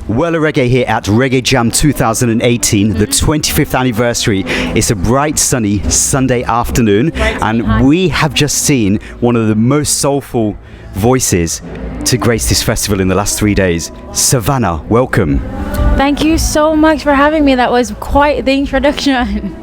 Well, Reggae here at Reggze Jam 2018, the 25th anniversary. It's a bright, sunny Sunday afternoon, and we have just seen one of the most soulful voices to grace this festival in the last 3 days. Sevana, welcome. Thank you so much for having me. That was quite the introduction.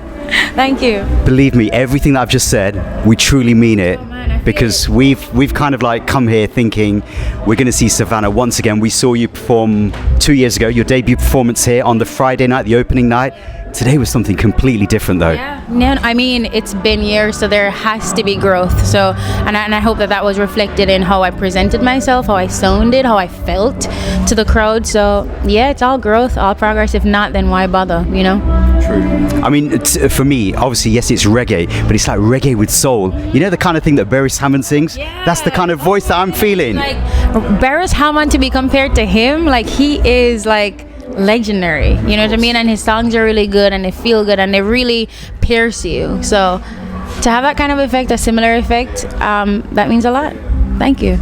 Thank you. Believe me, everything that I've just said, we truly mean it. Because we've kind of like come here thinking we're going to see Sevana once again. We saw you perform 2 years ago, your debut performance here on the Friday night, the opening night. Today was something completely different though. Yeah, no, I mean, it's been years, so there has to be growth. So, and I hope that was reflected in how I presented myself, how I sounded, how I felt to the crowd. So yeah, it's all growth, all progress. If not, then why bother, you know? True. I mean, for me, obviously, yes, it's reggae, but it's like reggae with soul. You know the kind of thing that Beres Hammond sings? Yeah. That's the kind of voice that I'm feeling. Like, Beres Hammond, to be compared to him, like, he is like legendary, you know what I mean? And his songs are really good, and they feel good, and they really pierce you. So to have that kind of effect, a similar effect, that means a lot. Thank you.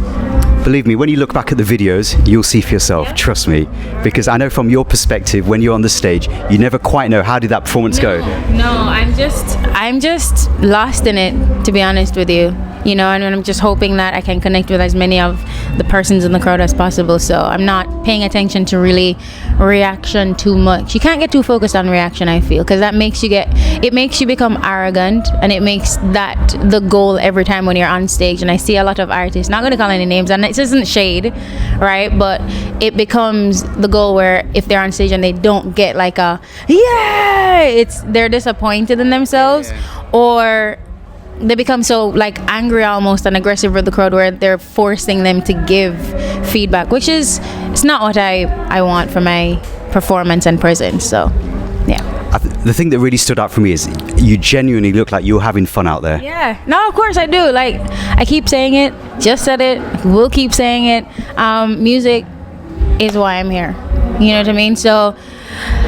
Believe me, when you look back at the videos, you'll see for yourself. Yeah. Trust me, because I know from your perspective, when you're on the stage, you never quite know how did that performance go. No, I'm just lost in it, to be honest with you. You know, and I'm just hoping that I can connect with as many of the persons in the crowd as possible. So I'm not paying attention to really reaction too much. You can't get too focused on reaction, I feel, because that makes you become arrogant, and it makes that the goal every time when you're on stage. And I see a lot of artists, not going to call any names, and this isn't shade, right? But it becomes the goal where if they're on stage and they don't get like a they're disappointed in themselves, or they become so like angry almost and aggressive with the crowd where they're forcing them to give feedback, which is, it's not what I want for my performance and presence. So yeah, the thing that really stood out for me is you genuinely look like you're having fun out there. Yeah, no, of course I do. Like, I keep saying it, just said it, will keep saying it. Music is why I'm here, you know what I mean? So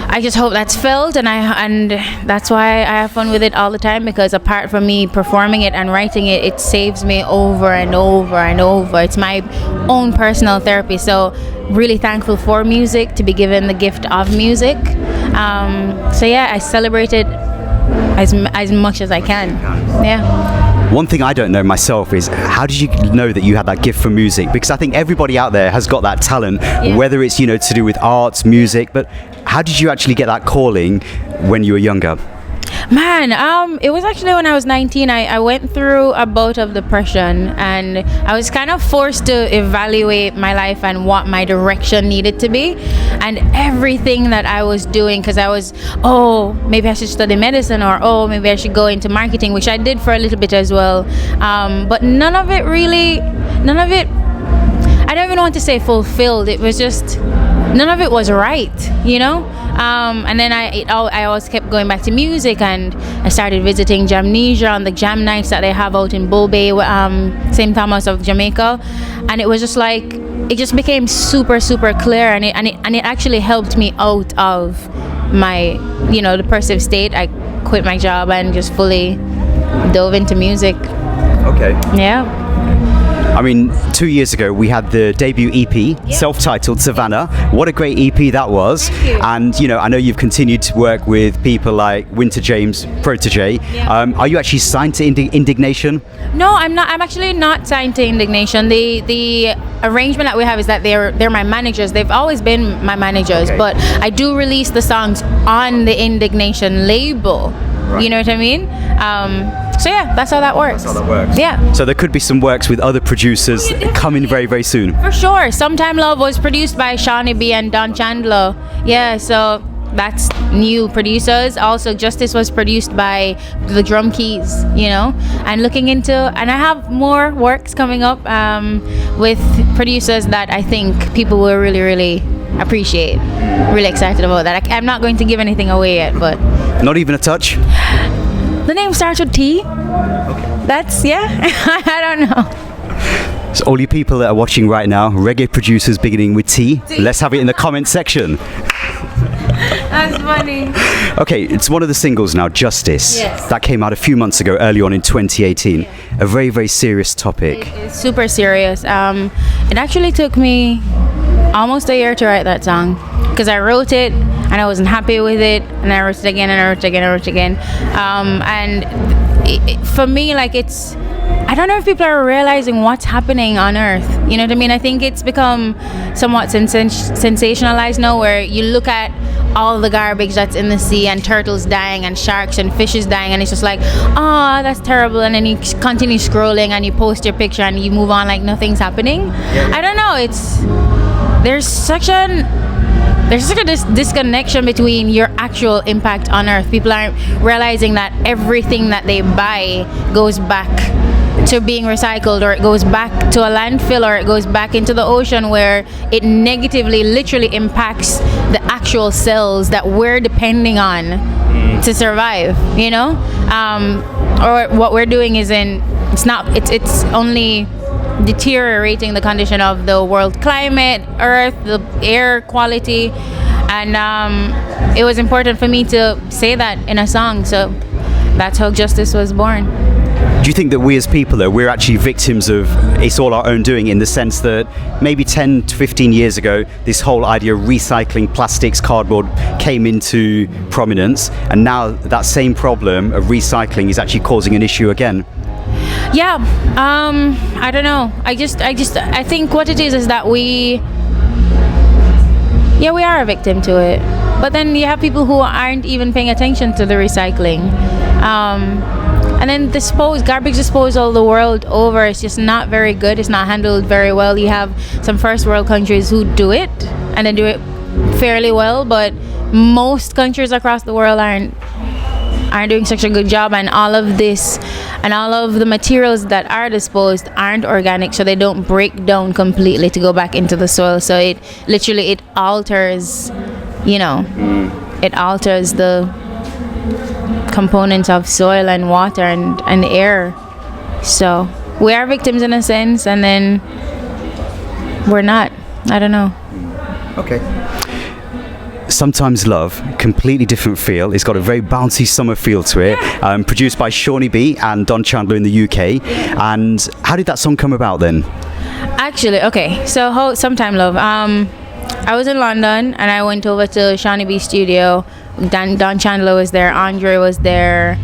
I just hope that's felt, and that's why I have fun with it all the time, because apart from me performing it and writing it, it saves me over and over and over. It's my own personal therapy. So really thankful for music, to be given the gift of music. So yeah, I celebrate it as much as I can. Yeah. One thing I don't know myself is, how did you know that you had that gift for music? Because I think everybody out there has got that talent, whether it's, you know, to do with arts, music, but how did you actually get that calling when you were younger? Man, it was actually when I was 19. I went through a bout of depression, and I was kind of forced to evaluate my life and what my direction needed to be, and everything that I was doing, because I was, maybe I should study medicine, or maybe I should go into marketing, which I did for a little bit as well, but none of it, I don't even want to say fulfilled. It was just, none of it was right, you know? And then I always kept going back to music, and I started visiting Jamnesia on the jam nights that they have out in Bull Bay, St. Thomas of Jamaica, and it was just like, it just became super, super clear, and it actually helped me out of my, you know, depressive state. I quit my job and just fully dove into music. Okay. Yeah. I mean, 2 years ago we had the debut EP, self-titled Sevana. What a great EP that was. Thank you. And you know, I know you've continued to work with people like Winter James' protege. Yeah. Are you actually signed to Indignation? No, I'm not. I'm actually not signed to Indignation. The arrangement that we have is that they're my managers. They've always been my managers, but I do release the songs on the Indignation label. Right. You know what I mean? So yeah, that's how that works. That's how that works. Yeah. So there could be some works with other producers coming very, very soon. For sure. Sometime Love was produced by Shawnee B and Don Chandler. Yeah, so that's new producers. Also, Justice was produced by the Drum Keys, you know, and and I have more works coming up with producers that I think people will really, really appreciate. Really excited about that. I'm not going to give anything away yet, but... Not even a touch? The name starts with T. Okay. That's, I don't know. So all you people that are watching right now, reggae producers beginning with T, let's have it in the comment section. That's funny. Okay, it's one of the singles now, Justice. Yes. That came out a few months ago, early on in 2018. A very, very serious topic. It's super serious. It actually took me almost a year to write that song because I wrote it and I wasn't happy with it, and I wrote it again and I wrote it again and I wrote it again. For me, like, it's, I don't know if people are realizing what's happening on Earth. You know what I mean? I think it's become somewhat sensationalized now, where you look at all the garbage that's in the sea and turtles dying and sharks and fishes dying, and it's just like, oh, that's terrible. And then you continue scrolling and you post your picture and you move on like nothing's happening. I don't know. There's such a disconnection between your actual impact on Earth. People aren't realizing that everything that they buy goes back to being recycled, or it goes back to a landfill, or it goes back into the ocean, where it negatively literally impacts the actual cells that we're depending on to survive, you know? Or what we're doing it's only deteriorating the condition of the world climate, Earth, the air quality, and it was important for me to say that in a song, so that's how Justice was born. Do you think that we as people, though, we're actually victims of it's all our own doing, in the sense that maybe 10 to 15 years ago, this whole idea of recycling plastics, cardboard came into prominence, and now that same problem of recycling is actually causing an issue again? Yeah, I don't know. I think what it is that we are a victim to it. But then you have people who aren't even paying attention to the recycling. And then garbage disposal the world over is just not very good. It's not handled very well. You have some first world countries who do it, and they do it fairly well, but most countries across the world aren't doing such a good job, and all of the materials that are disposed aren't organic, so they don't break down completely to go back into the soil. So it alters, it alters the components of soil and water and air. So we are victims in a sense, and then we're not. I don't know. Okay. Sometimes Love, completely different feel. It's got a very bouncy summer feel to it. Produced by Shawnee B and Don Chandler in the UK. And how did that song come about then? Actually, okay, so Sometime Love. I was in London and I went over to Shawnee B studio. Don Chandler was there, Andre was there,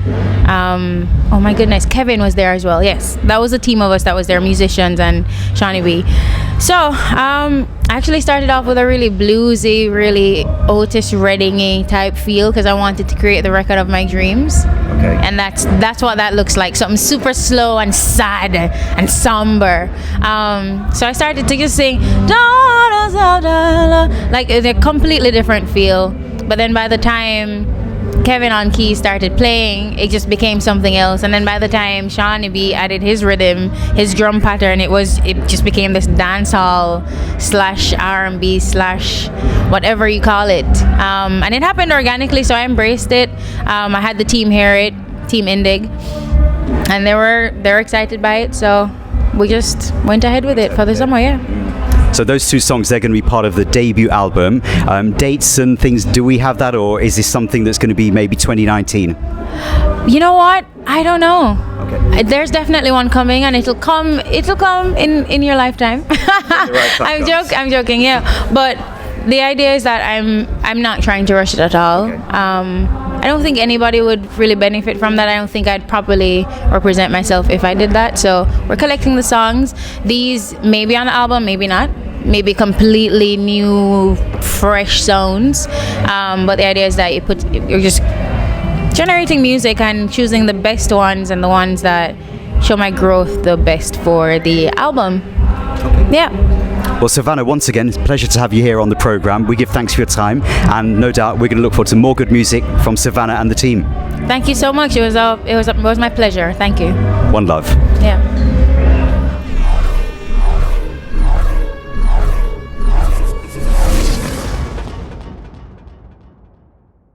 oh my goodness, Kevin was there as well. Yes, that was a team of us that was there, musicians and Shawnee B. So I actually started off with a really bluesy, really Otis Redding-y type feel, because I wanted to create the record of my dreams. Okay. And that's what that looks like, something super slow and sad and somber. So I started to just sing like a completely different feel. But then by the time Kevin on keys started playing, it just became something else. And then by the time Shawnee B added his rhythm, his drum pattern, it just became this dancehall / R&B / whatever you call it. And it happened organically, so I embraced it. I had the team hear it, Team Indig, and they were excited by it. So we just went ahead with it for the summer, yeah. So those two songs, they're going to be part of the debut album. Dates and things, do we have that, or is this something that's going to be maybe 2019? You know what? I don't know. Okay. There's definitely one coming, and it'll come in your lifetime. I'm joking, yeah. But the idea is that I'm not trying to rush it at all. Okay. I don't think anybody would really benefit from that. I don't think I'd properly represent myself if I did that. So we're collecting the songs. These may be on the album, maybe not. Maybe completely new, fresh sounds. But the idea is that you're just generating music and choosing the best ones and the ones that show my growth the best for the album. Okay. Yeah. Well, Sevana, once again, it's a pleasure to have you here on the programme. We give thanks for your time, and no doubt we're going to look forward to more good music from Sevana and the team. Thank you so much. It was my pleasure. Thank you. One love. Yeah.